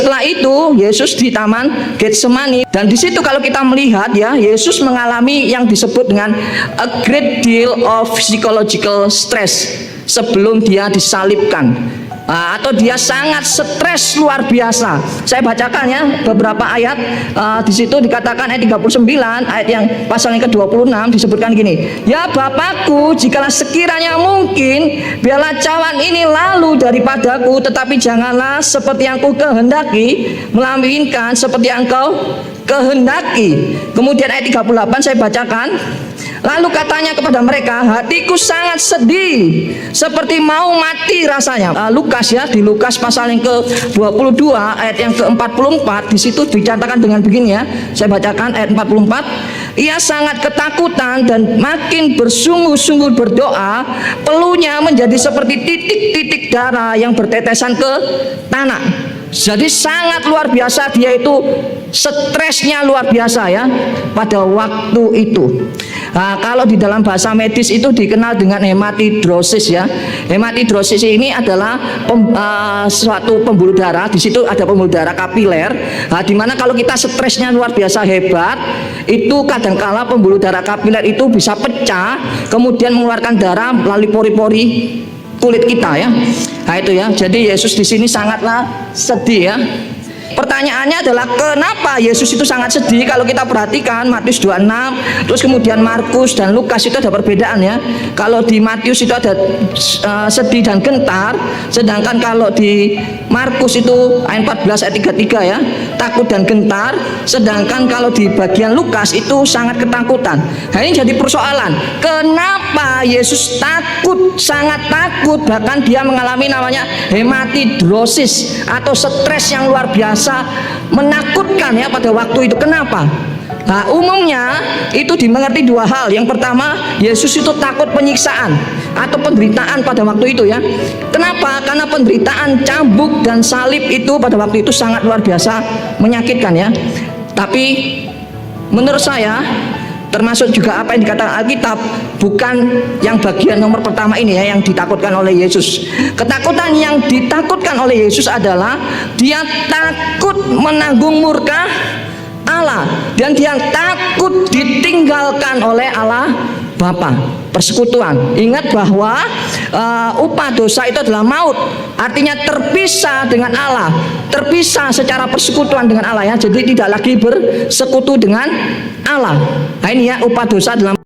Setelah itu Yesus di taman Getsemani, dan di situ kalau kita melihat ya, Yesus mengalami yang disebut dengan a great deal of psychological stress sebelum dia disalibkan. Atau dia sangat stres luar biasa. Saya bacakan ya beberapa ayat. Di situ dikatakan ayat 39, ayat yang pasal yang ke-26 disebutkan gini. Ya Bapakku, jikalau sekiranya mungkin, biarlah cawan ini lalu daripadaku, tetapi janganlah seperti yang ku kehendaki, melainkan seperti yang Engkau kehendaki. Kemudian ayat 38 saya bacakan. Lalu katanya kepada mereka, hatiku sangat sedih, seperti mau mati rasanya. Lukas ya, di Lukas pasal yang ke-22 ayat yang ke-44, di situ dicatatkan dengan begini ya. Saya bacakan ayat 44. Ia sangat ketakutan dan makin bersungguh-sungguh berdoa, peluhnya menjadi seperti titik-titik darah yang bertetesan ke tanah. Jadi sangat luar biasa, dia itu stresnya luar biasa ya pada waktu itu. Kalau di dalam bahasa medis itu dikenal dengan hematidrosis ya. Hematidrosis ini adalah suatu pembuluh darah. Di situ ada pembuluh darah kapiler. Di mana kalau kita stresnya luar biasa hebat, itu kadangkala pembuluh darah kapiler itu bisa pecah, kemudian mengeluarkan darah melalui pori-pori kulit kita ya. Nah itu ya. Jadi Yesus di sini sangatlah sedih ya. Pertanyaannya adalah kenapa Yesus itu sangat sedih? Kalau kita perhatikan Matius 26, terus kemudian Markus dan Lukas itu ada perbedaan ya. Kalau di Matius itu ada sedih dan gentar, sedangkan kalau di Markus itu ayat 14 ayat 33 ya, takut dan gentar, sedangkan kalau di bagian Lukas itu sangat ketakutan. Nah ini jadi persoalan, kenapa Yesus takut, sangat takut, bahkan dia mengalami namanya hematidrosis atau stres yang luar biasa, menakutkan ya pada waktu itu. Kenapa? Nah umumnya itu dimengerti dua hal. Yang pertama, Yesus itu takut penyiksaan atau penderitaan pada waktu itu ya. Kenapa? Karena penderitaan cambuk dan salib itu pada waktu itu sangat luar biasa menyakitkan ya. Tapi menurut saya, termasuk juga apa yang dikatakan Alkitab, bukan yang bagian nomor pertama ini ya yang ditakutkan oleh Yesus. Ketakutan yang ditakutkan oleh Yesus adalah dia takut menanggung murka Allah, dan dia takut ditinggalkan oleh Allah Bapa, persekutuan. Ingat bahwa upah dosa itu adalah maut, artinya terpisah dengan Allah, terpisah secara persekutuan dengan Allah ya. Jadi tidak lagi bersekutu dengan Allah. Nah ini ya, upah dosa adalah